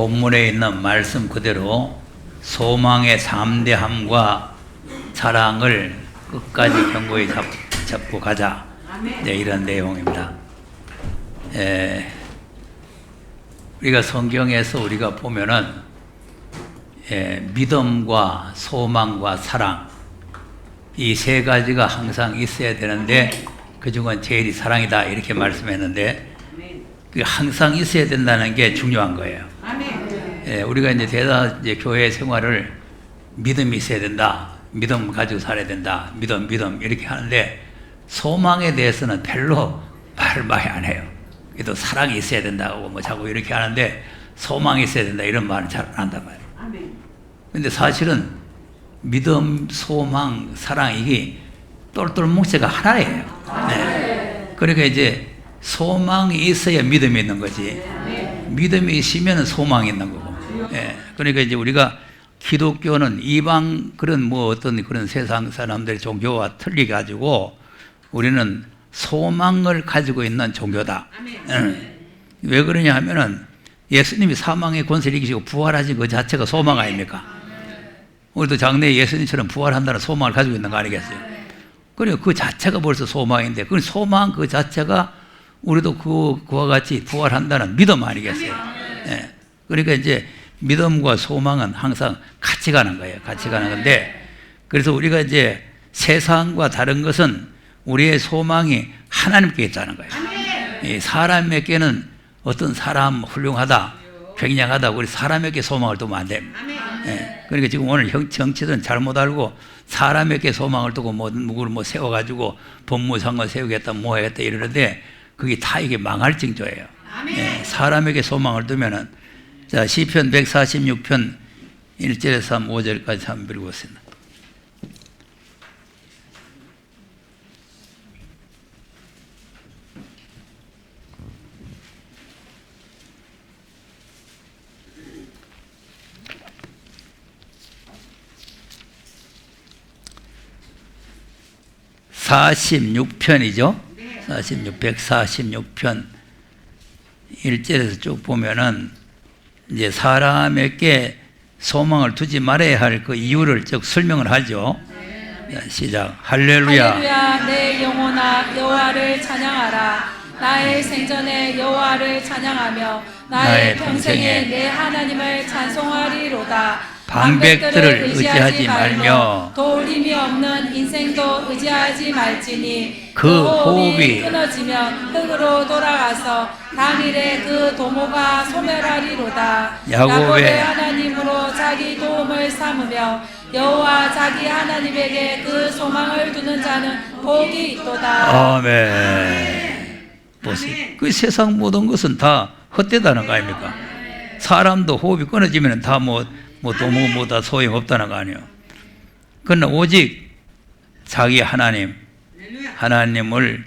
본문에 있는 말씀 그대로 소망의 담대함과 사랑을 끝까지 견고히 잡고 가자. 네, 이런 내용입니다. 우리가 성경에서 우리가 보면은 믿음과 소망과 사랑 이 세 가지가 항상 있어야 되는데 그 중은 제일이 사랑이다 이렇게 말씀했는데 항상 있어야 된다는 게 중요한 거예요. 우리가 이제 교회 생활을 믿음이 있어야 된다. 믿음 가지고 살아야 된다. 믿음 이렇게 하는데 소망에 대해서는 별로 말을 많이 안 해요. 그래도 사랑이 있어야 된다고 뭐 자꾸 이렇게 하는데 소망이 있어야 된다 이런 말은 잘 안 한단 말이에요. 근데 사실은 믿음, 소망, 사랑 이게 똘똘 뭉쳐가 하나예요. 네. 그러니까 이제 소망이 있어야 믿음이 있는 거지. 믿음이 있으면 소망이 있는 거고. 네. 그러니까 이제 우리가 기독교는 이방 그런 뭐 어떤 그런 세상 사람들의 종교와 틀리 가지고 우리는 소망을 가지고 있는 종교다. 왜 그러냐 하면은 예수님이 사망의 권세를 이기시고 부활하신 그 자체가 소망 아닙니까? 우리도 장래에 예수님처럼 부활한다는 소망을 가지고 있는 거 아니겠어요? 그리고 그 자체가 벌써 소망인데 그 소망 그 자체가 우리도 그와 같이 부활한다는 믿음 아니겠어요? 네. 그러니까 이제 믿음과 소망은 항상 같이 가는 거예요. 같이 가는 건데 그래서 우리가 이제 세상과 다른 것은 우리의 소망이 하나님께 있다는 거예요. 사람에게는 어떤 사람 훌륭하다, 굉장하다, 우리 사람에게 소망을 두면 안 됩니다. 그러니까 지금 오늘 정치든 잘못 알고 사람에게 소망을 두고 누구를 세워가지고 법무상을 세우겠다, 뭐 하겠다 이러는데 그게 다 이게 망할 징조예요. 사람에게 소망을 두면은 자, 시편 146편 1절에서 3, 5절까지 한번 읽었습니다. (46편이죠) 146편 1절에서 쭉 보면은 이제 사람에게 소망을 두지 말아야 할 그 이유를 쭉 설명을 하죠. 시작. 할렐루야. 할렐루야. 내 영혼아 여호와를 찬양하라. 나의 생전에 여호와를 찬양하며 나의 평생에 내 하나님을 찬송하리로다. 방백들을 의지하지 말며 도울 힘이 없는 인생도 의지하지 말지니 그 호흡이 끊어지면 흙으로 돌아가서 당일에 그 도모가 소멸하리로다. 야곱의 하나님으로 자기 도움을 삼으며 여호와 자기 하나님에게 그 소망을 두는 자는 복이 있도다. 아멘. 보세요. 그 세상 모든 것은 다 헛되다는 거 아닙니까? 사람도 호흡이 끊어지면 다 도무보다 소용없다는 거 아니에요. 그러나 오직 자기 하나님을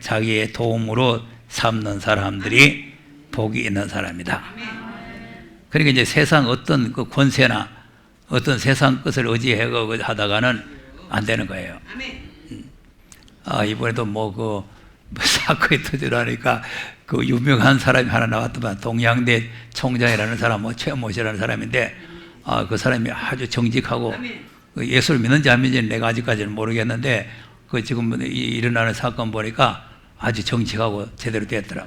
자기의 도움으로 삼는 사람들이 복이 있는 사람이다. 그러니까 이제 세상 어떤 그 권세나 어떤 세상 것을 의지하다가는 안 되는 거예요. 이번에도 사건이 터지라니까 그 유명한 사람이 하나 나왔더만 동양대 총장이라는 사람, 최모 씨라는 사람인데 그 사람이 아주 정직하고 예수를 믿는지 안 믿는지는 내가 아직까지는 모르겠는데 그 지금 일어나는 사건 보니까 아주 정직하고 제대로 됐더라.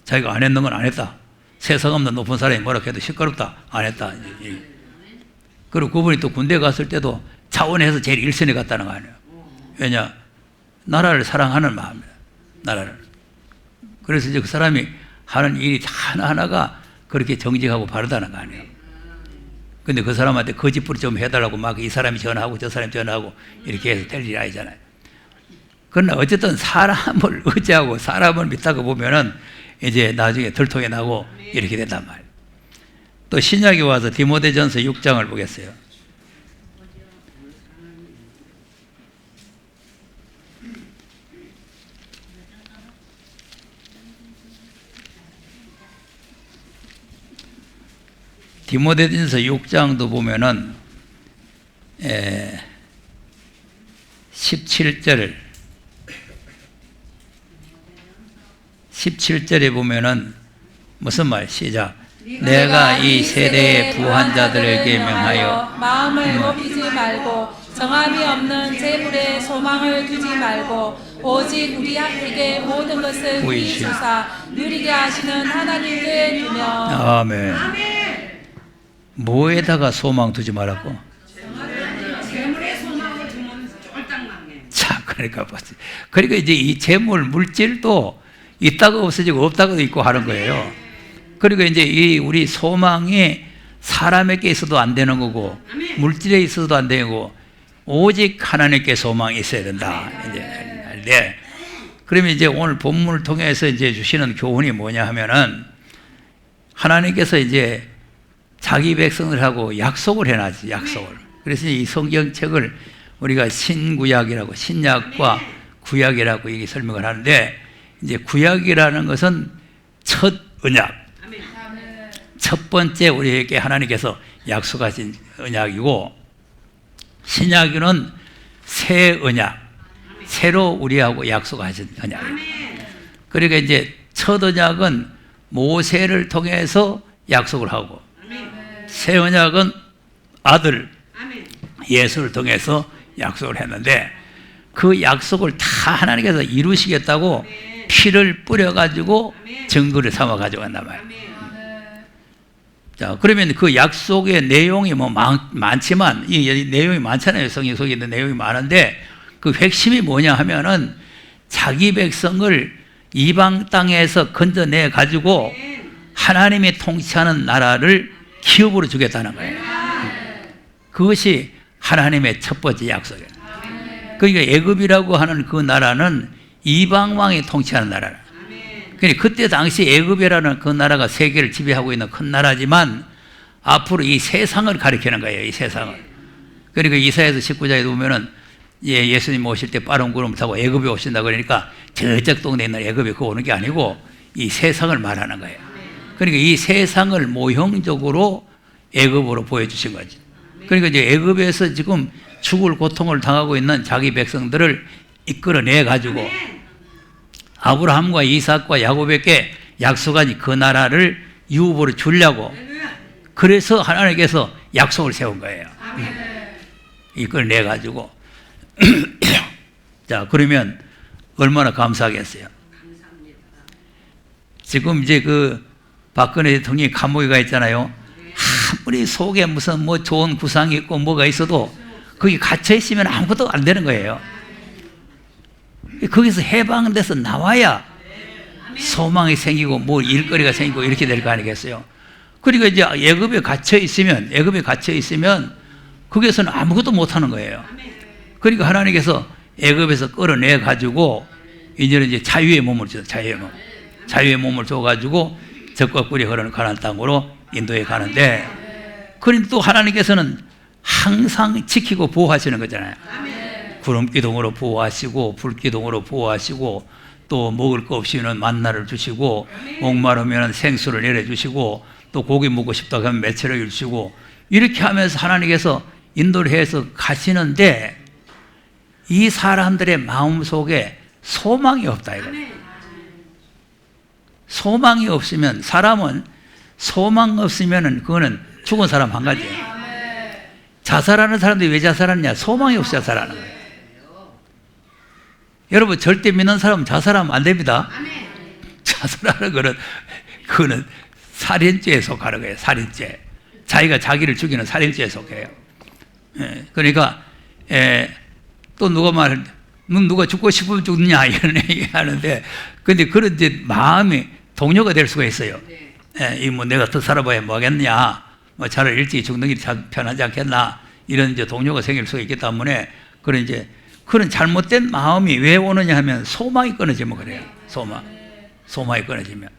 자기가 안 했는 건 안 했다. 세상 없는 높은 사람이 뭐라 해도 시끄럽다. 안 했다. 그리고 그분이 또 군대 갔을 때도 차원에서 제일 일선에 갔다는 거 아니에요. 왜냐? 나라를 사랑하는 마음이에요. 나라를. 그래서 이제 그 사람이 하는 일이 하나하나가 그렇게 정직하고 바르다는 거 아니에요. 근데 그 사람한테 거짓부리 좀 해달라고 막 이 사람이 전화하고 저 사람이 전화하고 이렇게 해서 될 일이 아니잖아요. 그러나 어쨌든 사람을 의지하고 사람을 믿다가 보면은 이제 나중에 들통이 나고 이렇게 된단 말이에요. 또 신약에 와서 디모데전서 6장을 보겠어요. 디모데전서 6장도 보면은 17절에 보면은 무슨 말? 시작. 내가 이 세대의 부한 자들에게 명하여 마음을 높이지 말고 정함이 없는 재물에 소망을 두지 말고 오직 우리에게 모든 것을 주사 누리게 하시는 하나님께 두며. 아멘. 뭐에다가 소망 두지 말라고? 재물에 소망을 두면 쫄딱망해. 자, 그러니까 이제 이 재물 물질도 있다가 없어지고 없다가도 있고 하는 거예요. 그리고 이제 이 우리 소망이 사람에게 있어도 안 되는 거고 물질에 있어도 안 되고 오직 하나님께 소망이 있어야 된다. 이제 네. 그러면 이제 오늘 본문을 통해서 이제 주시는 교훈이 뭐냐 하면은 하나님께서 이제 자기 백성들하고 약속을 해놨지, 약속을. 그래서 이 성경책을 우리가 신구약이라고, 신약과 구약이라고 이렇게 설명을 하는데, 이제 구약이라는 것은 첫 언약, 첫 번째 우리에게 하나님께서 약속하신 언약이고, 신약은 새 언약, 새로 우리하고 약속하신 언약이에요. 그러니까 이제 첫 언약은 모세를 통해서 약속을 하고, 새 언약은 아들 예수를 통해서 약속을 했는데, 그 약속을 다 하나님께서 이루시겠다고 피를 뿌려가지고 증거를 삼아 가지고 간단 말이에요. 자, 그러면 그 약속의 내용이 뭐 많지만, 이 내용이 많잖아요. 성경 속에 있는 내용이 많은데, 그 핵심이 뭐냐 하면은 자기 백성을 이방 땅에서 건져내 가지고 하나님이 통치하는 나라를 기업으로 주겠다는 거예요. 그것이 하나님의 첫 번째 약속이에요. 그러니까 애굽이라고 하는 그 나라는 이방 왕이 통치하는 나라라. 그러니까 그때 당시 애굽이라는 그 나라가 세계를 지배하고 있는 큰 나라지만 앞으로 이 세상을 가리키는 거예요. 이 세상을. 그러니까 이사야서 19장에 보면은 예수님 오실 때 빠른 구름을 타고 애굽에 오신다 그러니까 저쪽 동네에 있는 애굽에 그 오는 게 아니고 이 세상을 말하는 거예요. 그러니까 이 세상을 모형적으로 애굽으로 보여주신 거지. 그러니까 이제 애굽에서 지금 죽을 고통을 당하고 있는 자기 백성들을 이끌어내 가지고 아브라함과 이삭과 야곱에게 약속한 그 나라를 유업으로 주려고, 그래서 하나님께서 약속을 세운 거예요. 이끌어내 가지고 자, 그러면 얼마나 감사하겠어요. 지금 이제 그 박근혜 대통령이 감옥에 가 있잖아요. 아무리 속에 무슨 뭐 좋은 구상이 있고 뭐가 있어도 거기 갇혀 있으면 아무것도 안 되는 거예요. 거기서 해방돼서 나와야 소망이 생기고 뭐 일거리가 생기고 이렇게 될 거 아니겠어요. 그리고 이제 애굽에 갇혀 있으면 거기서는 아무것도 못 하는 거예요. 그러니까 하나님께서 애굽에서 끌어내 가지고 이제는 이제 자유의 몸을 줘, 자유의 몸을 줘 가지고 적과 꿀이 흐르는 가나안 땅으로 인도에 가는데, 그런데 또 하나님께서는 항상 지키고 보호하시는 거잖아요. 구름기둥으로 보호하시고 불기둥으로 보호하시고 또 먹을 거 없이는 만나를 주시고 목마르면 생수를 내려주시고 또 고기 먹고 싶다 하면 매체를 주시고 이렇게 하면서 하나님께서 인도를 해서 가시는데 이 사람들의 마음속에 소망이 없다 이거예요. 소망이 없으면, 사람은 소망 없으면은 그거는 죽은 사람 한 가지예요. 자살하는 사람들이 왜 자살하느냐? 소망이 없어 자살하는 거예요. 여러분 절대 믿는 사람은 자살하면 안 됩니다. 자살하는 그거는 살인죄에 속하는 거예요. 살인죄. 자기가 자기를 죽이는 살인죄에 속해요. 그러니까 또 누가 죽고 싶으면 죽느냐 이런 얘기 하는데, 근데 그런 이제 마음이 동료가 될 수가 있어요. 이 뭐 내가 더 살아봐야 뭐 하겠냐, 뭐 차라리 일찍 죽는 게 편하지 않겠나, 이런 이제 동료가 생길 수가 있기 때문에 그런 이제 그런 잘못된 마음이 왜 오느냐 하면 소망이 끊어지면 그래요. 소망이 끊어지면.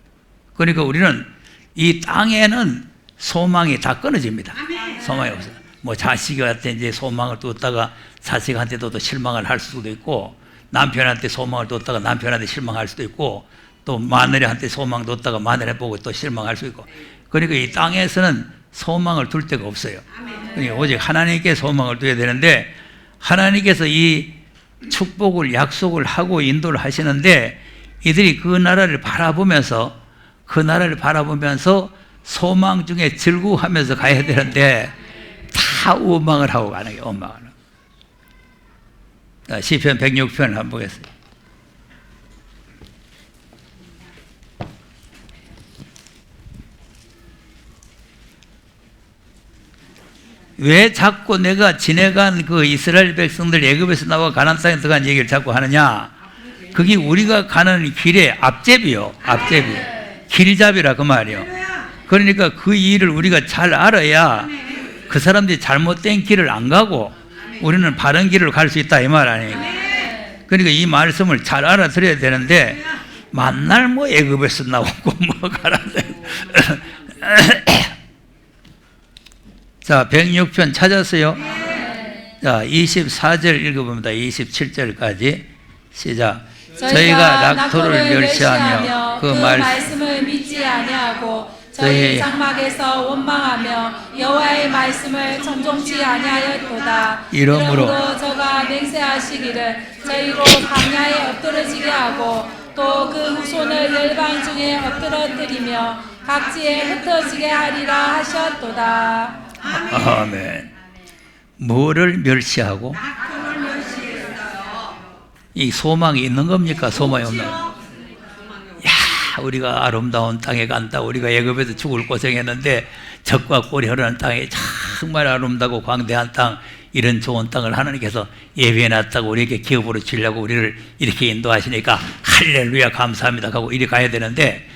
그러니까 우리는 이 땅에는 소망이 다 끊어집니다. 소망이 없어요. 뭐 자식한테 이제 소망을 뒀다가 자식한테도 또 실망을 할 수도 있고, 남편한테 소망을 뒀다가 남편한테 실망할 수도 있고, 또 마누라한테 소망 뒀다가 마누라 보고 또 실망할 수 있고. 그러니까 이 땅에서는 소망을 둘 데가 없어요. 그러니까 오직 하나님께 소망을 둬야 되는데, 하나님께서 이 축복을 약속을 하고 인도를 하시는데 이들이 그 나라를 바라보면서 소망 중에 즐거워하면서 가야 되는데 다 원망을 하고 가는 게 원망을. 시편 106편 한번 보겠습니다. 왜 자꾸 내가 지내간 그 이스라엘 백성들 애굽에서 나와 가나안 땅에 들어간 얘기를 자꾸 하느냐? 그게 우리가 가는 길의 앞제비요. 앞제비. 길잡이라 그 말이요. 그러니까 그 일을 우리가 잘 알아야 그 사람들이 잘못된 길을 안 가고 우리는 바른 길을 갈 수 있다 이 말 아니에요. 그러니까 이 말씀을 잘 알아들어야 되는데 만날 뭐 애굽에서 나오고 뭐 가나안 자, 106편 찾았어요? 자, 24절 읽어봅니다. 27절까지 시작. 저희가 락토를 멸시하며 그 말씀을 믿지 아니하고 저희 장막에서 원망하며 여호와의 말씀을 청종치 아니하였도다. 이러므로 저가 맹세하시기를 저희로 광야에 엎드러지게 하고 또 그 후손을 열방 중에 엎드러뜨리며 각지에 흩어지게 하리라 하셨도다. 아멘. 뭐를 멸시하고? 이 소망이 있는 겁니까? 소망이 없는 겁니까? 야, 우리가 아름다운 땅에 간다. 우리가 애굽에서 죽을 고생했는데 젖과 꿀이 흐르는 땅에 정말 아름다고 광대한 땅, 이런 좋은 땅을 하나님께서 예비해놨다고 우리에게 기업으로 주려고 우리를 이렇게 인도하시니까 할렐루야 감사합니다 하고 이리 가야 되는데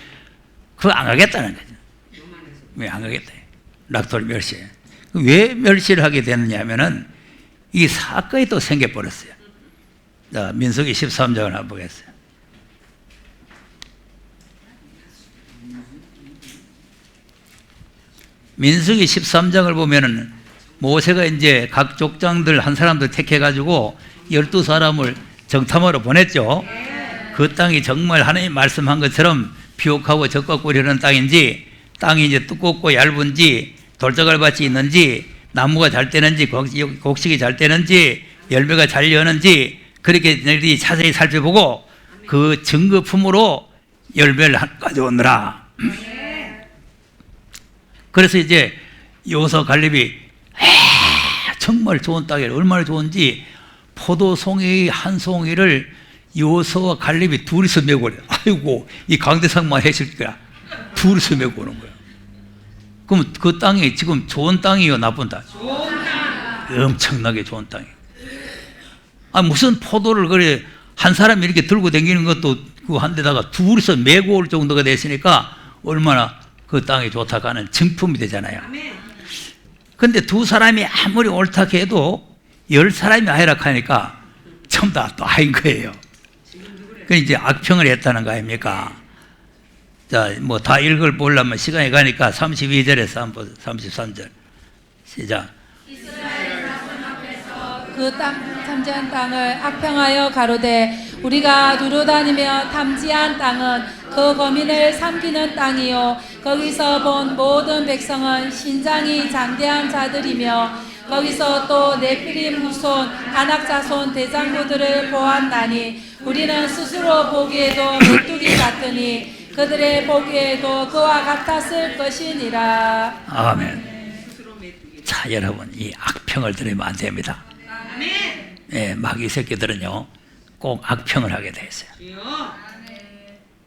그거 안 가겠다는 거죠. 왜 안 가겠다? 락토를 멸시해. 왜 멸시를 하게 됐느냐 하면은 이 사건이 또 생겨버렸어요. 자, 민수기 13장을 한번 보겠어요. 민수기 13장을 보면은 모세가 이제 각 족장들 한 사람들 택해가지고 12사람을 정탐하러 보냈죠. 그 땅이 정말 하나님 말씀한 것처럼 비옥하고 젖과 꿀이 흐르는 땅인지, 땅이 이제 두껍고 얇은지, 돌자갈밭이 있는지, 나무가 잘 되는지, 곡식이 잘 되는지, 열매가 잘 여는지, 그렇게 너희들이 자세히 살펴보고 그 증거품으로 열매를 가져오느라. 그래서 이제 여호수아 갈렙이 정말 좋은 땅이 얼마나 좋은지 포도송이 한 송이를 여호수아 갈렙이 둘이서 메고 그래. 아이고 이 강대상만 해줄 거야. 둘이서 메고 오는 거야. 그럼 그 땅이 지금 좋은 땅이요, 나쁜 땅? 좋은 땅. 엄청나게 좋은 땅이에요. 아, 무슨 포도를 그래 한 사람이 이렇게 들고 다니는 것도 그 한 데다가 둘이서 메고 올 정도가 됐으니까 얼마나 그 땅이 좋다고 하는 증품이 되잖아요. 근데 두 사람이 아무리 옳다고 해도 10사람이 아이락하니까 전부 다 또 아인 거예요. 그 이제 악평을 했다는 거 아닙니까? 자, 뭐 다 읽어보려면 시간이 가니까 32절에서 한번 33절 시작. 그 땅 탐지한 땅을 악평하여 가로되 우리가 두루다니며 탐지한 땅은 그 거민을 삼키는 땅이요 거기서 본 모든 백성은 신장이 장대한 자들이며 거기서 또 네피림 후손 아낙 자손 대장부들을 보았나니 우리는 스스로 보기에도 메뚜기 같으니 그들의 보기에도 그와 같았을 것이니라. 아멘. 자, 여러분 이 악평을 들으면 안 됩니다. 예, 마귀 새끼들은요 꼭 악평을 하게 돼 있어요.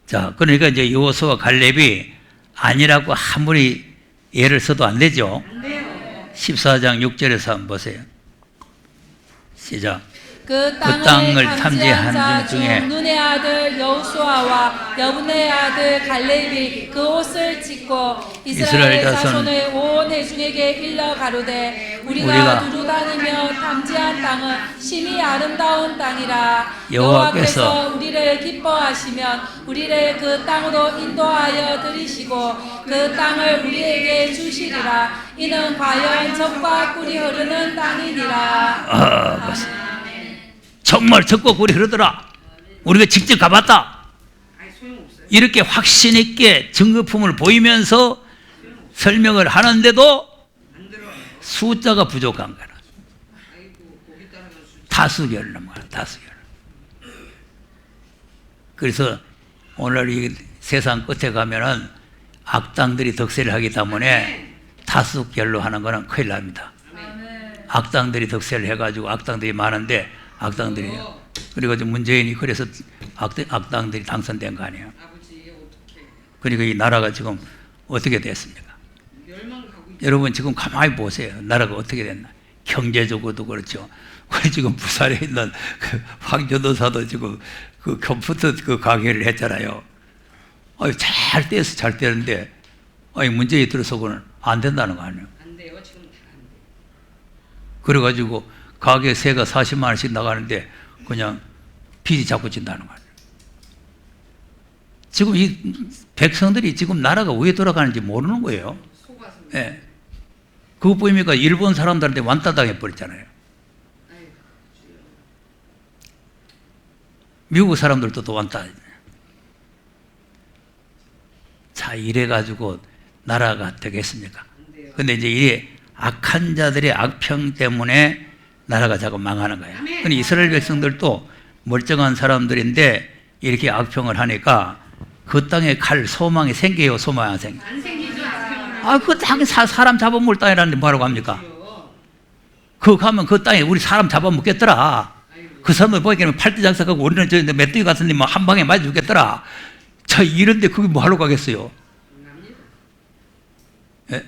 자, 그러니까 이제 여호수아 갈렙이 아니라고 아무리 예를 써도 안 되죠. 14장 6절에서 한번 보세요. 시작. 그 땅을 탐지한 중에 눈의 아들 여호수아와 여분의 아들 갈렙이 그 옷을 찢고 이스라엘 자손의 온 회중에게 일러 가로되 우리가 두루다니며 탐지한 땅은 심히 아름다운 땅이라. 여호와께서 우리를 기뻐하시면 우리를 그 땅으로 인도하여 들이시고 그 땅을 우리에게 주시리라. 이는 과연 젖과 꿀이 흐르는 땅이니라. 정말 젖과 꿀이 흐르더라. 우리가 직접 가봤다. 이렇게 확신 있게 증거품을 보이면서 설명을 하는데도 숫자가 부족한 거야. 다수결 넘어가. 다수결. 그래서 오늘 이 세상 끝에 가면은 악당들이 득세를 하기 때문에 다수결로 하는 거는 큰일 납니다. 악당들이 득세를 해가지고 악당들이 많은데 악당들이 그리고 문재인이 그래서 악당들이 당선된 거 아니에요. 그러니까 이 나라가 지금 어떻게 됐습니까? 여러분 지금 가만히 보세요. 나라가 어떻게 됐나? 경제적으로도 그렇죠. 우리 지금 부산에 있는 그 황교도사도 지금 그 컴퓨터 그 강의를 했잖아요. 잘 떼서 잘 떼는데 문제에 들어서고는 안 된다는 거 아니에요. 안 돼요. 지금 다 안 돼요. 그래가지고 가게 세가 40만 원씩 나가는데 그냥 빚이 자꾸 진다는 거 아니에요. 지금 이 백성들이 지금 나라가 왜 돌아가는지 모르는 거예요. 예. 그거 보니까 일본 사람들한테 완따당해 버렸잖아요. 미국 사람들도 또 완따. 자, 이래가지고 나라가 되겠습니까? 근데 이제 이 악한 자들의 악평 때문에 나라가 자꾸 망하는 거예요. 근데 이스라엘 백성들도 멀쩡한 사람들인데 이렇게 악평을 하니까 그 땅에 갈 소망이 생겨요, 소망이 안 생겨요? 안 생기죠. 그 땅에 사람 잡아먹을 땅이라는데 뭐하러 갑니까? 그거 가면 그 땅에 우리 사람 잡아먹겠더라. 그 사람들 보니까 팔대 장사하고 우리는 저 메뚜기 같은데 뭐 한 방에 맞아 죽겠더라. 자, 이런데 그게 뭐하러 가겠어요? 예?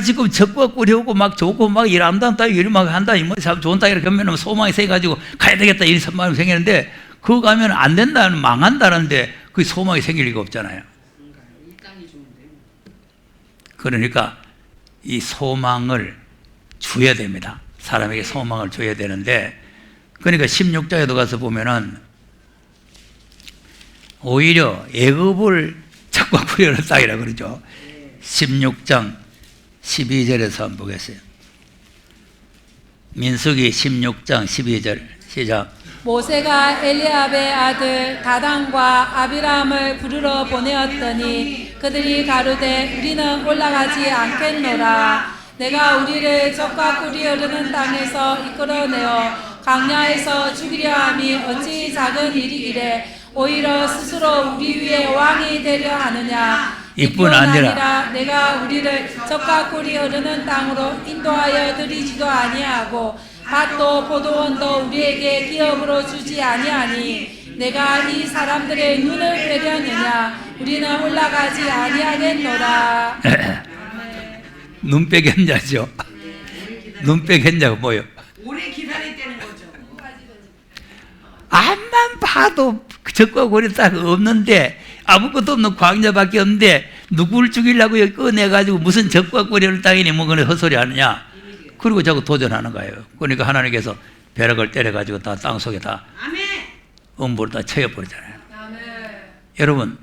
지금 적과 꿀이오고 막 좋고 막 일한다, 일 막 한다, 참 좋은 땅 이렇게 하면 소망이 생겨가지고 가야 되겠다, 이 마음이 생기는데 그거 가면 안 된다, 망한다는데 그 소망이 생길 리가 없잖아요. 그러니까 이 소망을 줘야 됩니다. 사람에게 소망을 줘야 되는데, 그러니까 16장에도 가서 보면은 오히려 애굽을 적과 꿀이오는 땅이라 그러죠. 16장 12절에서 한번 보겠어요. 민수기 16장 12절 시작. 모세가 엘리압의 아들 다단과 아비람을 부르러 보내었더니 그들이 가로되 우리는 올라가지 않겠노라. 내가 우리를 적과 꿀이 흐르는 땅에서 이끌어내어 광야에서 죽이려 함이 어찌 작은 일이기래 오히려 스스로 우리 위에 왕이 되려 하느냐. 이뿐 아니라 내가 우리를 적과 꿀이 흐르는 땅으로 인도하여 드리지도 아니하고 밭도 포도원도 우리에게 기업으로 주지 아니하니 내가 이 사람들의 눈을 빼려느냐. 우리는 올라가지 아니하겠노라. 눈 빼겠냐죠. 눈 빼겠냐고 뭐요? 오래 기다렸다는 거죠. 앞만 봐도 적과 꿀이 딱 없는데 아무것도 없는 광야밖에 없는데 누구를 죽이려고 여기 꺼내가지고 무슨 적과 꿀이 땅이니 뭐 그런 헛소리 하느냐. 그리고 자꾸 도전하는 거예요. 그러니까 하나님께서 벼락을 때려가지고 다 땅속에 다 음부를 다 채워버리잖아요. 여러분,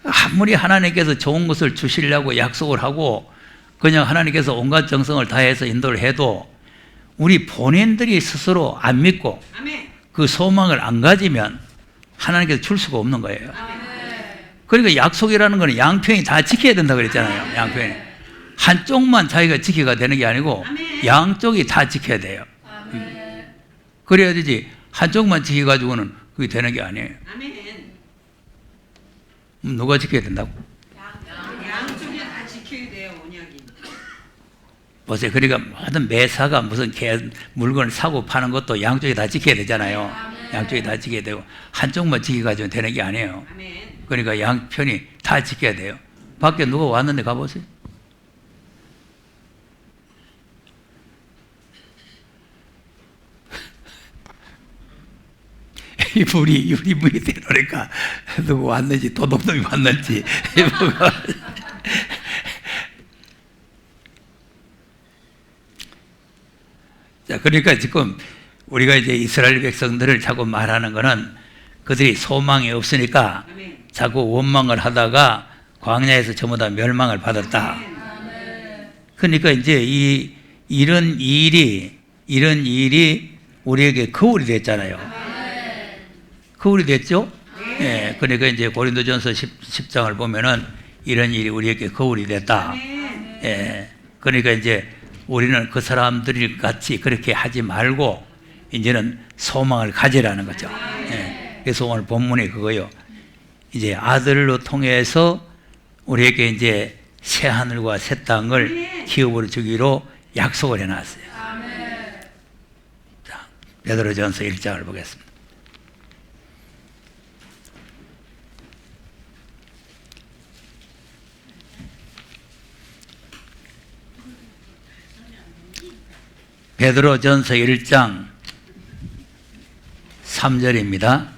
아무리 하나님께서 좋은 것을 주시려고 약속을 하고 그냥 하나님께서 온갖 정성을 다해서 인도를 해도 우리 본인들이 스스로 안 믿고 그 소망을 안 가지면 하나님께서 줄 수가 없는 거예요. 그러니까 약속이라는 거는 양편이 다 지켜야 된다 그랬잖아요. 양편이. 한쪽만 자기가 지켜가 되는 게 아니고 양쪽이 다 지켜야 돼요. 그래야 되지 한쪽만 지켜가지고는 그게 되는 게 아니에요. 누가 지켜야 된다고? 양쪽이 다 지켜야 돼요. 언약이. 보세요. 그러니까 모든 매사가 무슨 물건을 사고 파는 것도 양쪽이 다 지켜야 되잖아요. 양쪽이 다 지켜야 되고 한쪽만 지켜가지고 되는 게 아니에요. 그러니까 양편이 다 지켜야 돼요. 밖에 누가 왔는데 가보세요. 이 불이 유리불이 되노니까 누구 왔는지 도둑놈이 왔는지 자, 그러니까 지금 우리가 이제 이스라엘 백성들을 자꾸 말하는 거는 그들이 소망이 없으니까 자꾸 원망을 하다가 광야에서 전부 다 멸망을 받았다. 그러니까 이제 이런 일이 우리에게 거울이 됐잖아요. 거울이 됐죠? 예. 그러니까 이제 고린도전서 10장을 보면은 이런 일이 우리에게 거울이 됐다. 예. 그러니까 이제 우리는 그 사람들 같이 그렇게 하지 말고 이제는 소망을 가지라는 거죠. 예. 그래서 오늘 본문이 그거요. 이제 아들로 통해서 우리에게 이제 새 하늘과 새 땅을 기업으로 주기로 약속을 해놨어요. 자, 베드로전서 1장을 보겠습니다. 베드로전서 1장 3절입니다.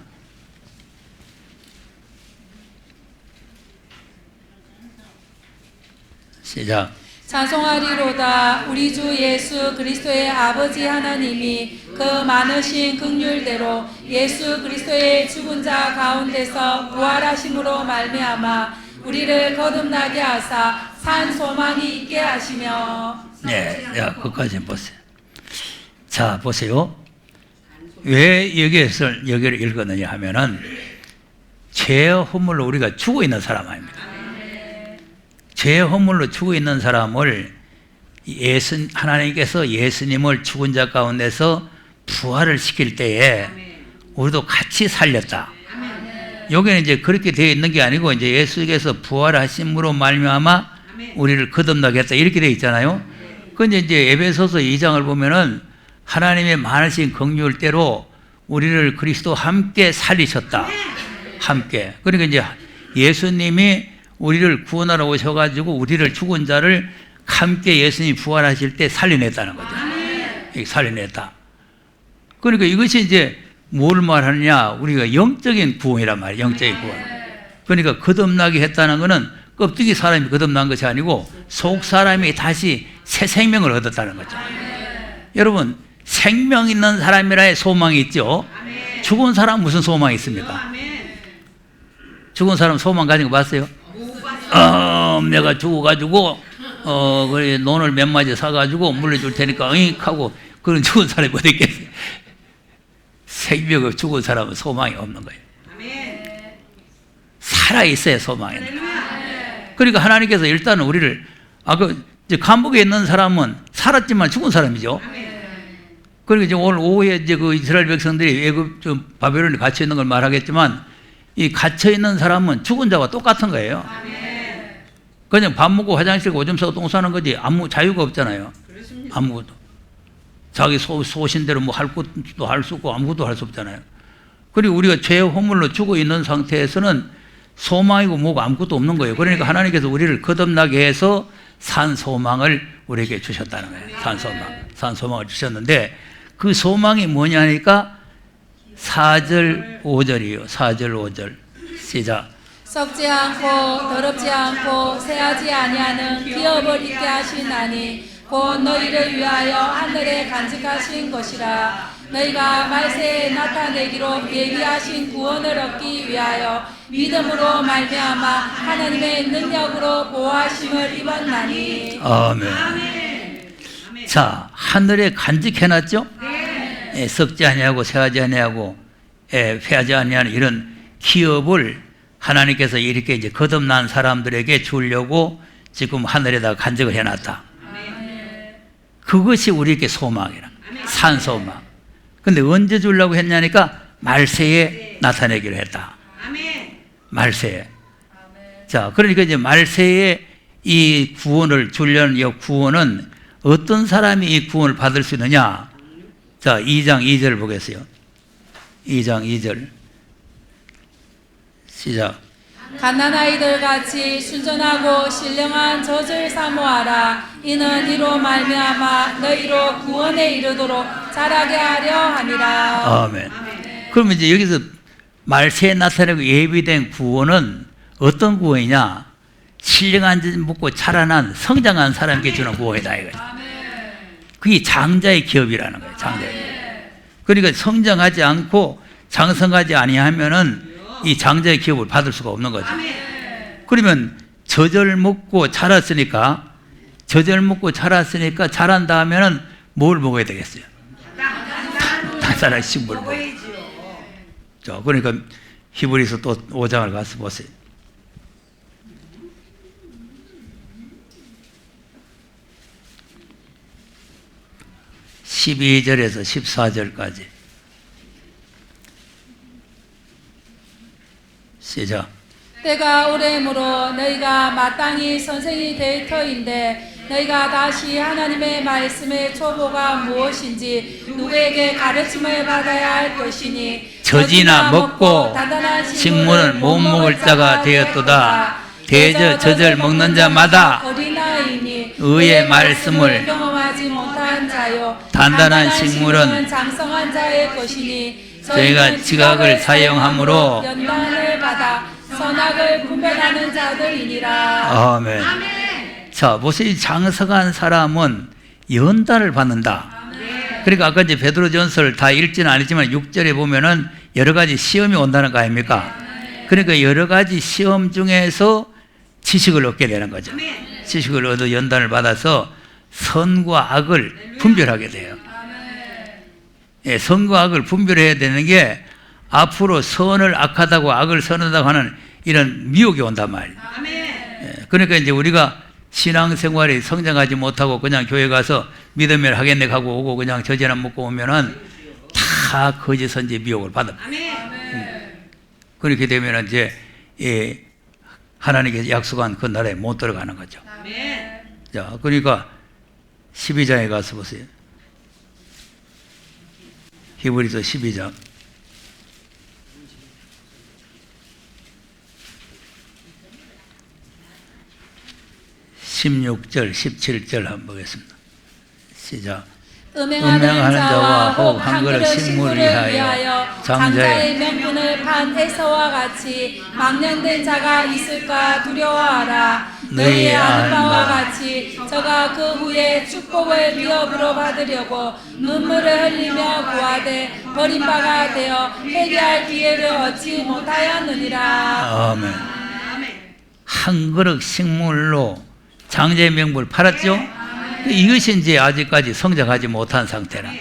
시작. 찬송하리로다. 우리 주 예수 그리스도의 아버지 하나님이 그 많으신 긍휼대로 예수 그리스도의 죽은 자 가운데서 부활하심으로 말미암아 우리를 거듭나게 하사 산 소망이 있게 하시며. 네, 야, 그까지 보세요. 자, 보세요. 왜 여기를 읽었느냐 하면은 죄의 허물로 우리가 죽어 있는 사람 아닙니까? 죄의 허물로 죽어 있는 사람을 하나님께서 예수님을 죽은 자 가운데서 부활을 시킬 때에 우리도 같이 살렸다. 여기는 이제 그렇게 되어 있는 게 아니고 이제 예수께서 부활하심으로 말미암아 우리를 거듭나게 했다 이렇게 되어 있잖아요. 근데 이제 에베소서 2장을 보면은 하나님의 많으신 긍휼대로 우리를 그리스도 함께 살리셨다. 함께. 그러니까 이제 예수님이 우리를 구원하러 오셔가지고 우리를 죽은 자를 함께 예수님이 부활하실 때 살려냈다는 거죠. 살려냈다. 그러니까 이것이 이제 뭘 말하느냐? 우리가 영적인 구원이란 말이에요. 영적인 구원. 그러니까 거듭나게 했다는 것은 껍데기 사람이 거듭난 것이 아니고 속 사람이 다시 새 생명을 얻었다는 거죠. 여러분, 생명 있는 사람이라야 소망이 있죠. 죽은 사람 무슨 소망이 있습니까? 죽은 사람 소망 가진 거 봤어요? 내가 죽어가지고 그래, 논을 몇 마디 사가지고 물려줄 테니까 응 하고 그런 죽은 사람이 어디 있겠어요? 생명을 죽은 사람은 소망이 없는 거예요. 살아있어야 소망이 있는 거예요. 그러니까 하나님께서 일단은 우리를 감옥에 있는 사람은 살았지만 죽은 사람이죠. 그리고 이제 오늘 오후에 이제 그 이스라엘 백성들이 애굽 바벨론에 갇혀 있는 걸 말하겠지만 이 갇혀 있는 사람은 죽은 자와 똑같은 거예요. 그냥 밥 먹고 화장실 오줌 싸고 똥 싸는 거지 아무 자유가 없잖아요. 아무것도. 자기 소신대로 뭐 할 것도 할 수 없고 아무것도 할 수 없잖아요. 그리고 우리가 죄의 허물로 죽어 있는 상태에서는 소망이고 뭐고 아무것도 없는 거예요. 그러니까 하나님께서 우리를 거듭나게 해서 산 소망을 우리에게 주셨다는 거예요. 산 소망을 주셨는데 그 소망이 뭐냐 하니까 4절 5절이에요. 4절 5절 시작. 썩지 않고 더럽지 않고 새하지 아니하는 기업을 있게 하시나니 곧 너희를 위하여 하늘에 간직하신 것이라. 너희가 말세에 나타내기로 예비하신 구원을 얻기 위하여 믿음으로 말미암아 하나님의 능력으로 보호하심을 입었나니. 아멘. 자, 하늘에 간직해놨죠? 예, 썩지 아니하고 새하지 아니하고 폐하지 아니하는 이런 기업을 하나님께서 이렇게 이제 거듭난 사람들에게 주려고 지금 하늘에다가 간직을 해놨다. 그것이 우리에게 소망이라. 산 소망. 근데 언제 주려고 했냐니까 말세에 나타내기로 했다. 말세에. 자, 그러니까 이제 말세에 이 구원을 주려는 이 구원은 어떤 사람이 이 구원을 받을 수 있느냐? 자, 2장 2절 보겠어요. 2장 2절. 시작. 갓난아이들 같이 순전하고 신령한 젖을 사모하라. 이는 이로 말미암아 너희로 구원에 이르도록 자라게 하려 함이라. 아멘. 그러면 이제 여기서 말세에 나타내고 예비된 구원은 어떤 구원이냐? 신령한 젖 먹고 자라난 성장한 사람에게 주는 구원이다 이거죠. 그게 장자의 기업이라는 거예요. 장자의 기업. 그러니까 성장하지 않고 장성하지 아니하면은 이 장자의 기업을 받을 수가 없는 거죠. 그러면 젖을 먹고 자랐으니까 자란다 하면은 뭘 먹어야 되겠어요? 단단한 식물을 먹어야죠. 자, 그러니까 히브리서 또 5장을 가서 보세요. 12절에서 14절까지 시작. 때가 오래므로 너희가 마땅히 선생이 될 터인데 너희가 다시 하나님의 말씀의 초보가 무엇인지 누구에게 가르침을 받아야 할 것이니 젖이나 먹고 단단한 식물을 못 먹을 자가 되었도다. 대저 젖을 먹는 자마다 어린아이니 의의 말씀을 경험하지 못한 자요 단단한 식물은 장성한 자의 것이니 저희가 지각을 사용함으로 연단을 받아 선악을 분별하는 자들이니라. 아멘. 자, 보세요. 장성한 사람은 연단을 받는다. 그러니까 아까 이제 베드로전서를 다 읽지는 않았지만 6절에 보면은 여러 가지 시험이 온다는 거 아닙니까? 그러니까 여러 가지 시험 중에서 지식을 얻게 되는 거죠. 지식을 얻어 연단을 받아서 선과 악을 분별하게 돼요. 예, 선과 악을 분별해야 되는 게 앞으로 선을 악하다고 악을 선하다고 하는 이런 미혹이 온단 말이에요. 예, 그러니까 이제 우리가 신앙생활이 성장하지 못하고 그냥 교회 가서 믿으면 하겠네 하고 오고 그냥 저지나 먹고 오면은 다 거짓 선지 미혹을 받아. 그렇게 되면 이제 예, 하나님께서 약속한 그 나라에 못 들어가는 거죠. 자, 그러니까 12장에 가서 보세요. 히브리서 12장 16절 17절 한번 보겠습니다. 시작. 음행하는 자와 혹 한 그릇 식물을 위하여 장자의 명분을 판 에서와 같이 망령된 자가 있을까 두려워하라. 너희의 아는 바와 같이 저가 그 후에 축복을 위협으로 받으려고 눈물을 흘리며 구하되 버린 바가 되어 회개할 기회를 얻지 못하였느니라. 아멘. 한 그릇 식물로 장자의 명분을 팔았죠? 이것이 이제 아직까지 성장하지 못한 상태라.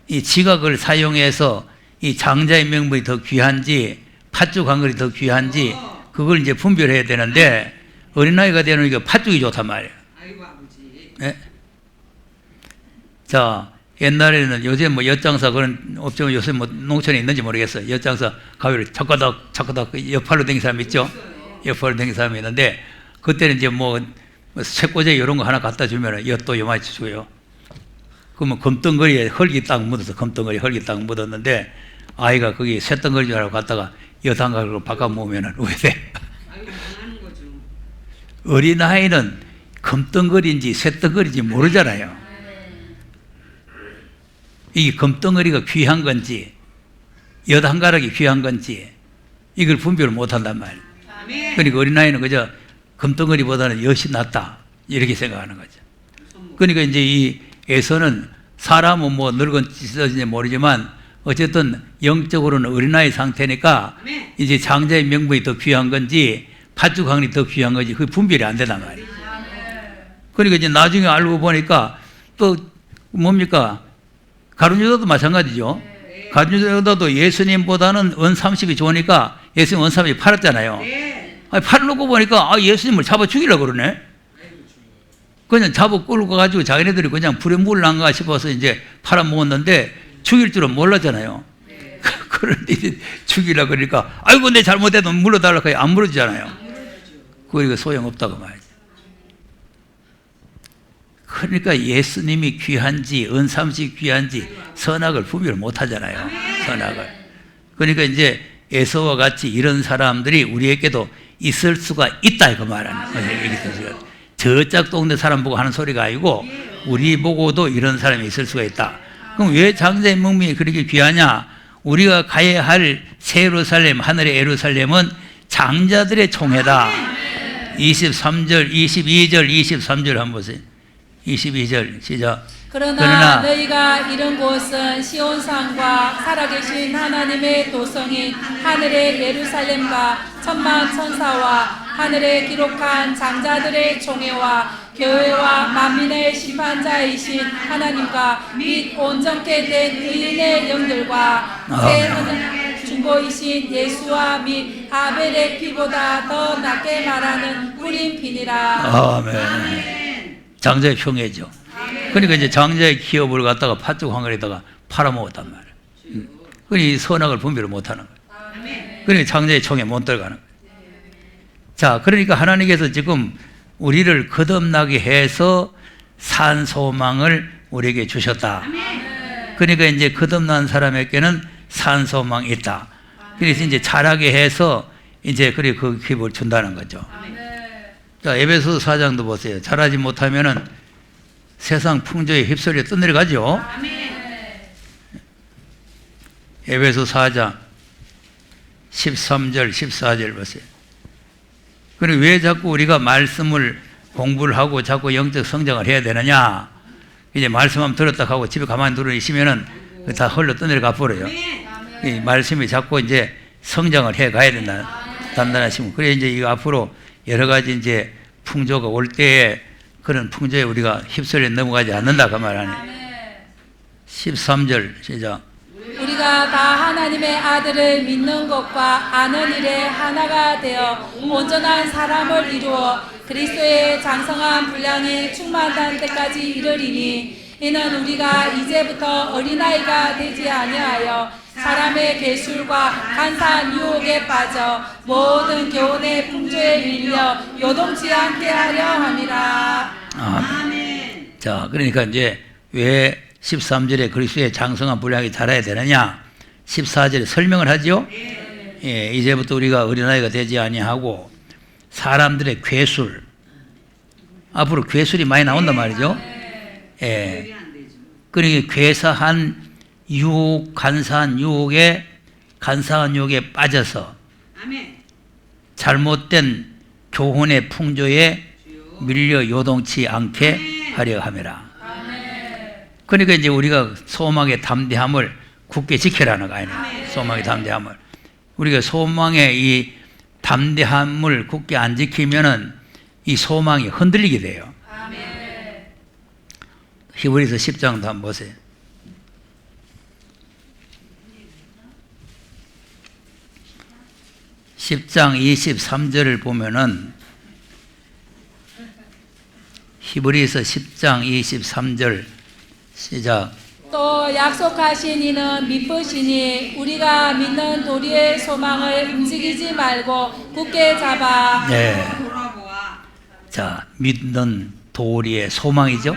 이 지각을 사용해서 이 장자의 명분이 더 귀한지 팥죽 한 그릇이 더 귀한지 그걸 이제 분별해야 되는데 어린아이가 되는 게 팥죽이 좋단 말이에요. 아이고 아버지. 네? 자, 옛날에는 요새 뭐 엿장사 그런 업종은 요새 뭐 농촌에 있는지 모르겠어요. 엿장사 가위를 착가닥 옆팔로 댕긴 사람 있죠? 옆팔로 댕긴 사람이 있는데 그때는 이제 뭐 쇠꼬제 이런 거 하나 갖다 주면 엿도 요만히 주고요. 그러면 검덩거리에 흙이 딱 묻어서 검덩거리에 흙이 딱 묻었는데 아이가 거기 쇳덩거리 줄 알고 갔다가 엿 한 가지로 바꿔 모으면 왜 돼? 아이고 당하는 거죠. 어린아이는 검덩거리인지 쇳덩거리인지 모르잖아요. 이 검덩거리가 귀한 건지 엿 한 가락이 귀한 건지 이걸 분별을 못한단 말이에요. 그러니까 어린아이는 그저 검덩거리보다는 엿이 낫다 이렇게 생각하는 거죠. 그러니까 이제 이 에서는 사람은 뭐 늙은지 모르지만 어쨌든 영적으로는 어린아이 상태니까 이제 장자의 명분이 더 귀한 건지 팥죽 한 그릇이 더 귀한 건지 그 분별이 안 된단 말이에요. 그러니까 이제 나중에 알고 보니까 또 뭡니까? 가룟유다도 마찬가지죠. 가룟유다도 예수님보다는 은30이 좋으니까 예수님 은30이 팔았잖아요. 아니, 팔아놓고 보니까 예수님을 잡아 죽이려고 그러네. 그냥 잡아 끌고 가가지고 자기네들이 그냥 불에 물 난가 싶어서 이제 팔아먹었는데 죽일 줄은 몰랐잖아요. 그런데 이제 죽이려고 그러니까 아이고 내 잘못해도 물러달라고 해야 안 물어주잖아요. 그러니까 소용없다고 말이죠. 그러니까 예수님이 귀한지 은30이 귀한지 선악을 분별을 못하잖아요. 선악을. 그러니까 이제 에서와 같이 이런 사람들이 우리에게도 있을 수가 있다 그 말하는 거예요. 저짝 동네 사람 보고 하는 소리가 아니고 우리 보고도 이런 사람이 있을 수가 있다. 그럼 왜 장자의 명분이 그렇게 귀하냐? 우리가 가야 할 새 예루살렘, 하늘의 예루살렘은 장자들의 총회다. 23절, 22절, 23절 한번 보세요. 22절 시작. 그러나 너희가 이런 곳은 시온산과 살아계신 하나님의 도성인 하늘의 예루살렘과 천만 천사와 하늘에 기록한 장자들의 총회와 교회와 만민의 심판자이신 하나님과 및 온전케 된 의인의 영들과 새 하늘 중보이신 예수와 및 아벨의 피보다 더 낫게 말하는 뿌린 피니라. 아멘. 장자의 총회죠. 그러니까 이제 장자의 기업을 갖다가 팥죽 한 그릇에다가 팔아먹었단 말이에요. 그러니 선악을 분별을 못하는 거예요. 그러니까 장자의 총에 못 들어가는 거예요. 자, 그러니까 하나님께서 지금 우리를 거듭나게 해서 산 소망을 우리에게 주셨다. 그러니까 이제 거듭난 사람에게는 산 소망이 있다. 그래서 이제 자라게 해서 이제 그래 그 기쁨을 준다는 거죠. 자, 에베소 4장도 보세요. 자라지 못하면은 세상 풍조에 휩쓸려 떠내려가죠. 에베소 4장 13절 14절 보세요. 그리고 왜 자꾸 우리가 말씀을 공부를 하고 자꾸 영적 성장을 해야 되느냐? 이제 말씀만 들었다 하고 집에 가만히 들어 있으면은 다 흘러 떠내려가 버려요. 이 말씀이 자꾸 이제 성장을 해 가야 된다. 단단하시면. 그래 이제 이 앞으로 여러 가지 이제 풍조가 올 때에 그런 풍조에 우리가 휩쓸려 넘어가지 않는다 그 말 아니에요. 13절 시작. 우리가 다 하나님의 아들을 믿는 것과 아는 일에 하나가 되어 온전한 사람을 이루어 그리스도의 장성한 분량이 충만한 때까지 이르리니 이는 우리가 이제부터 어린아이가 되지 아니하여 사람의 괴술과 간사한 유혹에 빠져 모든 교훈의 풍조에 밀려 요동치 않게 하려 함이라. 아멘. 자, 그러니까 이제 왜 13절에 그리스도의 장성한 분량이 자라야 되느냐? 14절에 설명을 하죠. 예, 이제부터 우리가 어린아이가 되지 아니하고 사람들의 괴술, 앞으로 괴술이 많이 나온단 말이죠. 예, 그러니까 괴사한 유혹, 간사한 유혹에 빠져서 잘못된 교훈의 풍조에 밀려 요동치 않게 하려 함이라. 그러니까 이제 우리가 소망의 담대함을 굳게 지켜라는 거 아니에요. 소망의 담대함을. 우리가 소망의 이 담대함을 굳게 안 지키면은 이 소망이 흔들리게 돼요. 히브리서 10장도 한번 보세요. 10장 23절을 보면은 히브리서 10장 23절 시작. 또 약속하신 이는 미쁘시니 우리가 믿는 도리의 소망을 움직이지 말고 굳게 잡아. 네. 돌아보아. 자, 믿는 도리의 소망이죠.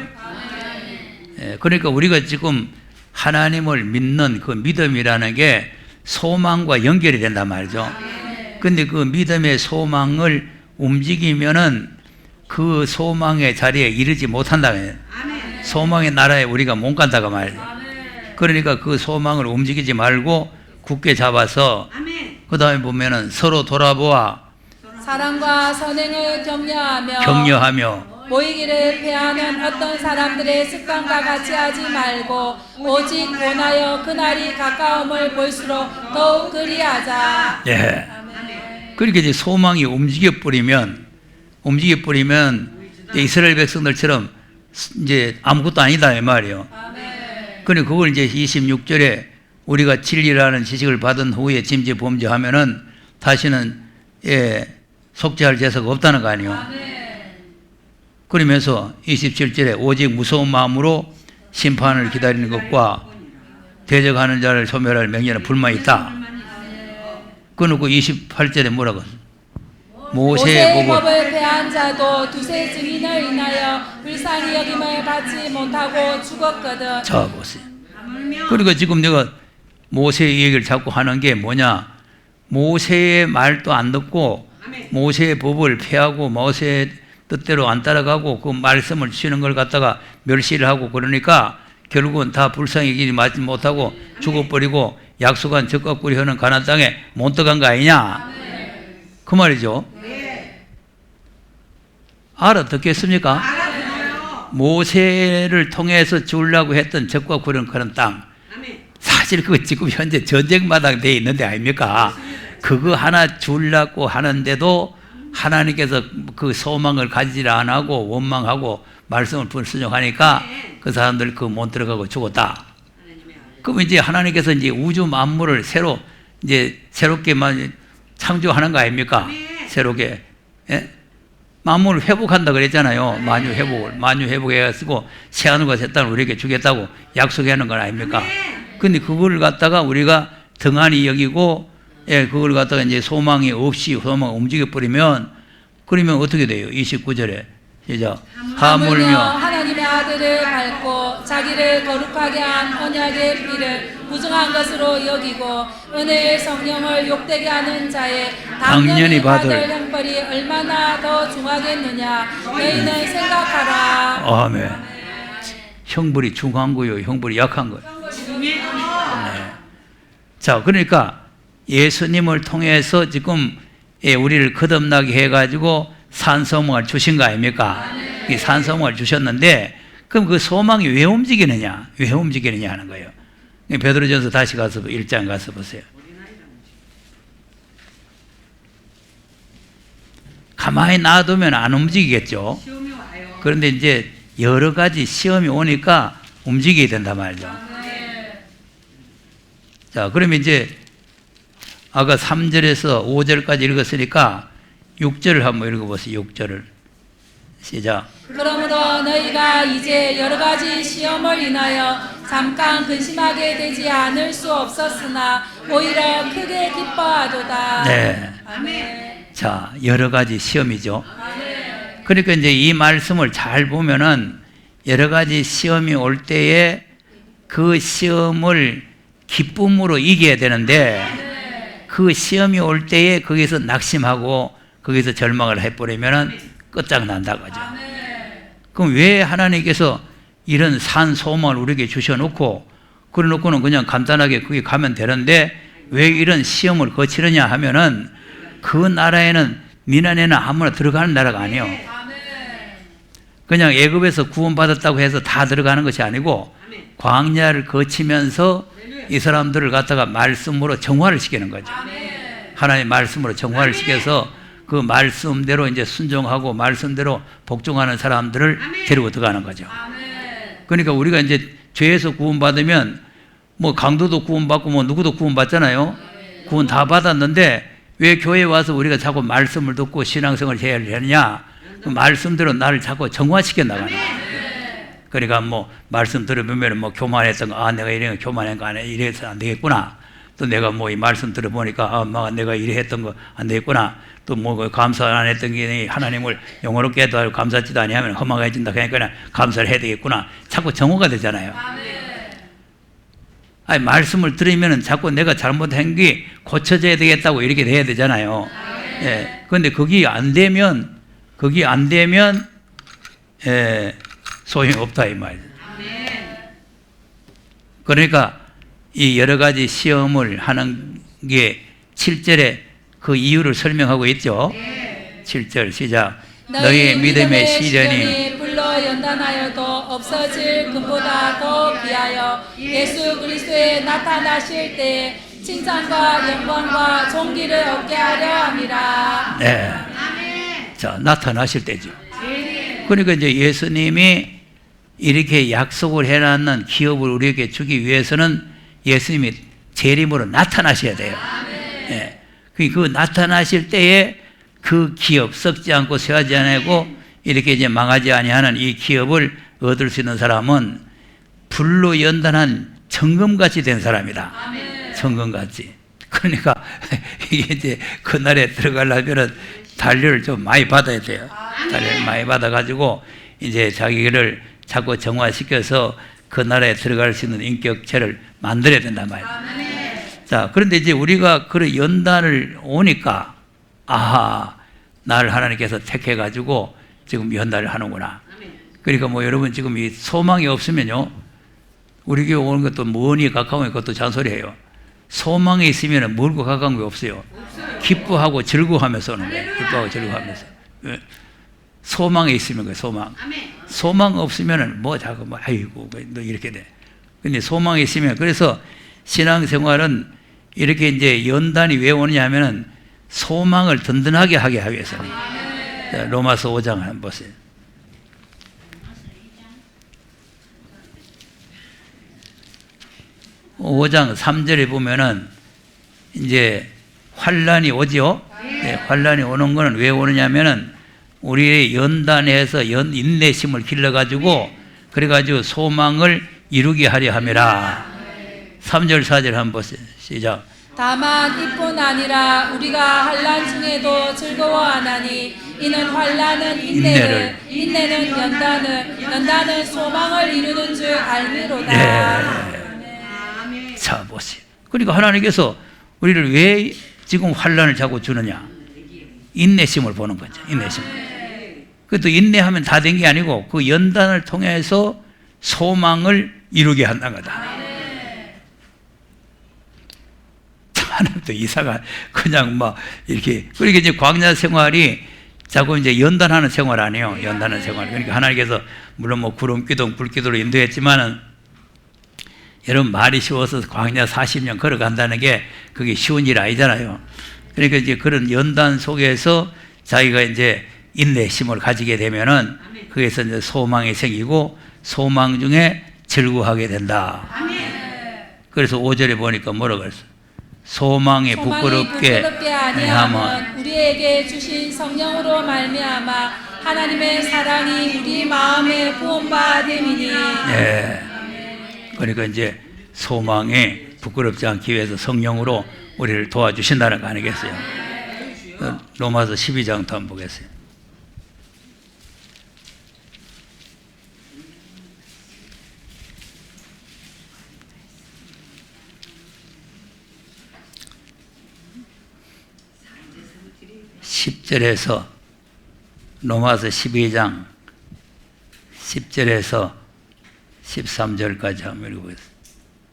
그러니까 우리가 지금 하나님을 믿는 그 믿음이라는 게 소망과 연결이 된단 말이죠. 근데 그 믿음의 소망을 움직이면은 그 소망의 자리에 이르지 못한다. 소망의 나라에 우리가 못 간다고 말이죠. 그러니까 그 소망을 움직이지 말고 굳게 잡아서 그 다음에 보면은 서로 돌아보아 사랑과 선행을 격려하며 모이기를 패하는 어떤 사람들의 습관과 같이 하지 말고 오직 원하여 그날이 가까움을 볼수록 더욱 그리하자. 예. 그렇게 이제 소망이 움직여 버리면 이스라엘 백성들처럼 이제 아무것도 아니다 이 말이에요. 그리고 그걸 이제 26절에 우리가 진리라는 지식을 받은 후에 짐짓 범죄하면은 다시는 속죄할 제사가 없다는 거 아니에요. 그러면서 27절에 오직 무서운 마음으로 심판을 기다리는 것과 대적하는 자를 소멸할 명예는 불만이 있다. 그놓고 28절에 뭐라고? 모세의 법을 폐한 자도 두세 증인을 인하여 불쌍히 여김을 받지 못하고 죽었거든. 자 보세요. 그러니까 지금 내가 모세의 얘기를 자꾸 하는 게 뭐냐? 모세의 말도 안 듣고 모세의 법을 폐하고 모세의 뜻대로 안 따라가고 그 말씀을 주시는 걸 갖다가 멸시를 하고 그러니까 결국은 다 불쌍히 여기지 맞지 못하고 죽어버리고 약속한 적과 꿀이 흐르는 가나안 땅에 못 들어간 거 아니냐? 그 말이죠. 알아듣겠습니까? 모세를 통해서 주려고 했던 적과 꿀은 그런 땅. 사실 그거 지금 현재 전쟁마당 되어 있는데 아닙니까? 그거 하나 주려고 하는데도 하나님께서 그 소망을 가지를 안 하고 원망하고 말씀을 불순종하니까 그 사람들 그 못 들어가고 죽었다. 그럼 이제 하나님께서 이제 우주 만물을 새롭게만 창조하는 거 아닙니까? 새롭게. 예? 만물을 회복한다 그랬잖아요. 만유 회복해가지고 새하늘과 새 땅을 우리에게 주겠다고 약속하는 건 아닙니까? 근데 그걸 갖다가 우리가 등한히 여기고, 그걸 갖다가 이제 소망이 없이 소망을 움직여버리면 그러면 어떻게 돼요? 29절에 시작. 하물며 하물며 하나님의 아들을 밟고 자기를 거룩하게 한 언약의 피를 부정한 것으로 여기고 은혜의 성령을 욕되게 하는 자의 당연히 받을 형벌이 얼마나 더 중하겠느냐 너희는 생각하라. 아멘. 형벌이 중한 거요, 형벌이 약한 거요. 네. 자, 그러니까 예수님을 통해서 지금 우리를 거듭나게 해가지고 산소망을 주신 거 아닙니까? 이 산소망을 주셨는데, 그럼 그 소망이 왜 움직이느냐? 왜 움직이느냐 하는 거예요. 베드로전서 다시 가서 1장 가서 보세요. 가만히 놔두면 안 움직이겠죠. 시험이 와요. 그런데 이제 여러 가지 시험이 오니까 움직여야 된단 말이죠. 자, 그러면 이제 아까 3절에서 5절까지 읽었으니까 6절을 한번 읽어보세요. 6절을 시작. 그러므로 너희가 이제 여러 가지 시험을 인하여 잠깐 근심하게 되지 않을 수 없었으나 오히려 크게 기뻐하도다. 네. 아멘. 자, 여러 가지 시험이죠. 그러니까 이제 이 말씀을 잘 보면은 여러 가지 시험이 올 때에 그 시험을 기쁨으로 이겨야 되는데 그 시험이 올 때에 거기서 낙심하고 거기서 절망을 해버리면은 끝장난다고 하죠. 그럼 왜 하나님께서 이런 산 소망을 우리에게 주셔놓고 그래 놓고는 그냥 간단하게 거기 가면 되는데 왜 이런 시험을 거치느냐 하면은 그 나라에는 니나네나 아무나 들어가는 나라가 아니에요. 그냥 애굽에서 구원받았다고 해서 다 들어가는 것이 아니고 광야를 거치면서 이 사람들을 갖다가 말씀으로 정화를 시키는 거죠. 하나님 말씀으로 정화를 시켜서 그 말씀대로 이제 순종하고 말씀대로 복종하는 사람들을 데리고 들어가는 거죠. 그러니까 우리가 이제 죄에서 구원받으면 뭐 강도도 구원받고 뭐 누구도 구원받잖아요. 구원 다 받았는데 왜 교회에 와서 우리가 자꾸 말씀을 듣고 신앙생활을 해야 하느냐? 그 말씀대로 나를 자꾸 정화시켜 나가는 거예요. 그러니까 뭐 말씀 들어보면 뭐 교만했던 거, 아 내가 이래 교만한 거 안 해, 이래서 안 되겠구나. 또 내가 뭐 이 말씀 들어보니까 아 막 내가 이래 했던 거 안 되겠구나. 또 뭐 감사 안 했던 게 하나님을 영어롭게 해도 하고 감사지도 아니하면 허망해진다. 그러니까 감사를 해야 되겠구나. 자꾸 정화가 되잖아요. 아니 말씀을 들으면은 자꾸 내가 잘못한 게 고쳐져야 되겠다고 이렇게 돼야 되잖아요. 예. 그런데 그게 안 되면 소용이 없다 이 말이에요. 그러니까 이 여러 가지 시험을 하는 게 7절에 그 이유를 설명하고 있죠. 7절 시작. 너희 믿음의 시련이 불로 연단하여도 없어질 금보다 더 귀하여 예수 그리스도에 나타나실 때에 칭찬과 영광과 존귀를 얻게 하려 함이라. 네. 자, 나타나실 때죠. 그러니까 이제 예수님이 이렇게 약속을 해놨는 기업을 우리에게 주기 위해서는 예수님이 재림으로 나타나셔야 돼요. 네. 그 나타나실 때에 그 기업 썩지 않고 쇠하지 않고 이렇게 이제 망하지 아니하는 이 기업을 얻을 수 있는 사람은 불로 연단한 정금같이 된 사람이다. 정금같이. 그러니까 이게 이제 그날에 들어가려면은 단련을 좀 많이 받아야 돼요. 단련을 많이 받아가지고 이제 자기를 자꾸 정화시켜서 그 나라에 들어갈 수 있는 인격체를 만들어야 된단 말이에요. 자, 그런데 이제 우리가 그런 연단을 오니까 아하, 나를 하나님께서 택해가지고 지금 연단을 하는구나. 그러니까 뭐 여러분 지금 이 소망이 없으면요, 우리 교회 오는 것도 멀리 가까운 것도 잔소리해요. 소망이 있으면 멀고 가까운 게 없어요. 기뻐하고 즐거워하면서 오는 거예요. 기뻐하고 즐거워하면서. 소망이 있으면 그래요. 소망. 소망 없으면은 뭐 자꾸 뭐 아이고 너 이렇게 돼. 근데 소망이 있으면 그래서 신앙생활은 이렇게 이제 연단이 왜 오느냐 하면은 소망을 든든하게 하게 하기 위해서. 자, 로마서 5장 한번 보세요. 오 5장 3절에 보면은 이제 환란이 오죠. 네, 환란이 오는 거는 왜 오느냐면은 우리의 연단에서 인내심을 길러가지고 그래가지고 소망을 이루게 하려 함이라. 3절 4절 한번 보세요. 시작. 다만 이뿐 아니라 우리가 환난 중에도 즐거워하나니 이는 환난은 인내를, 인내는 연단을, 연단은 소망을 이루는 줄 알미로다. 아멘. 자, 보세요. 그러니까 하나님께서 우리를 왜 지금 환난을 자꾸 주느냐? 인내심을 보는 거죠. 인내심. 그것도 인내하면 다 된 게 아니고 그 연단을 통해서 소망을 이루게 한다는 거다. 하나님도 이사가 그냥 막 이렇게, 그러니까 이제 광야 생활이 자꾸 이제 연단하는 생활 아니에요. 연단하는 생활. 그러니까 하나님께서 물론 뭐 구름 기둥, 불 기둥으로 인도했지만은 여러분 말이 쉬워서 광야 40년 걸어간다는 게 그게 쉬운 일 아니잖아요. 그러니까 이제 그런 연단 속에서 자기가 이제 인내심을 가지게 되면은 거기서 이제 소망이 생기고 소망 중에 즐거워하게 된다. 그래서 5절에 보니까 뭐라고 그랬어? 소망이 부끄럽게 아니하면 우리에게 주신 성령으로 말미암아 하나님의 사랑이 우리 마음에 부음받음이니. 예. 그러니까 이제 소망에 부끄럽지 않기 위해서 성령으로 우리를 도와주신다는 거 아니겠어요? 로마서 12장도 한번 보겠어요. 로마서 12장 10절에서 13절까지 한번 읽어보겠습니다.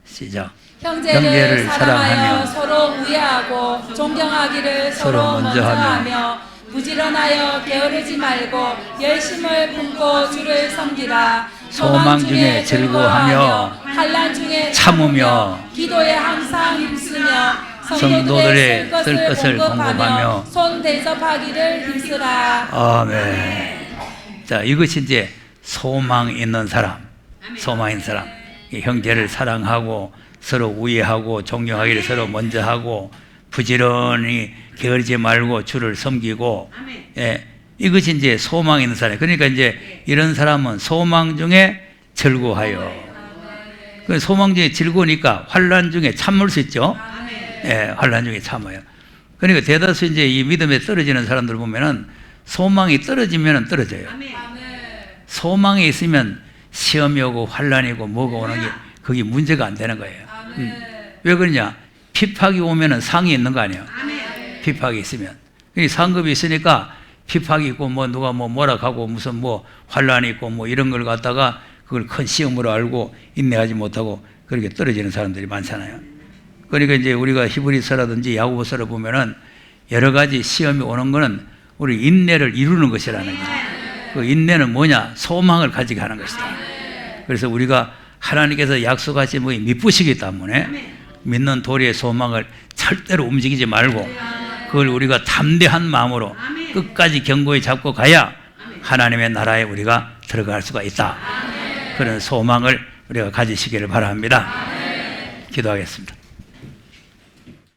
시작. 형제를 사랑하여 서로 우애하고 존경하기를 서로 먼저 하며 부지런하여 게으르지 말고 열심을 품고 주를 섬기라. 소망 중에 즐거워하며 환난 중에 참으며 기도에 항상 힘쓰며 성도들의 쓸 것을 공급하며 손 대접하기를 힘쓰라. 아멘. 자, 이것이 이제 소망 있는 사람, 소망 있는 사람. 형제를 사랑하고 서로 우애하고 존경하기를 서로 먼저 하고 부지런히 게으르지 말고 주를 섬기고, 예, 이것이 이제 소망 있는 사람. 그러니까 이제 이런 사람은 소망 중에 즐거워하여. 그 소망 중에 즐거우니까 환난 중에 참을 수 있죠. 예, 환난 중에 참아요. 그러니까 대다수 이제 이 믿음에 떨어지는 사람들 보면은 소망이 떨어지면은 떨어져요. 소망이 있으면 시험이 오고 환난이고 뭐가 오는 게 그게 문제가 안 되는 거예요. 왜 그러냐? 핍박이 오면은 상이 있는 거 아니에요? 핍박이 있으면. 상급이 있으니까 핍박이 있고 뭐 누가 뭐 뭐라 하고 무슨 뭐 환난이 있고 뭐 이런 걸 갖다가 그걸 큰 시험으로 알고 인내하지 못하고 그렇게 떨어지는 사람들이 많잖아요. 그러니까 이제 우리가 히브리서라든지 야고보서를 보면은 여러 가지 시험이 오는 거는 우리 인내를 이루는 것이라는 거예요. 그 인내는 뭐냐? 소망을 가지게 하는 것이다. 그래서 우리가 하나님께서 약속하신 분이 믿으시기 때문에 믿는 도리의 소망을 절대로 움직이지 말고 그걸 우리가 담대한 마음으로 끝까지 견고히 잡고 가야 하나님의 나라에 우리가 들어갈 수가 있다. 그런 소망을 우리가 가지시기를 바랍니다. 기도하겠습니다.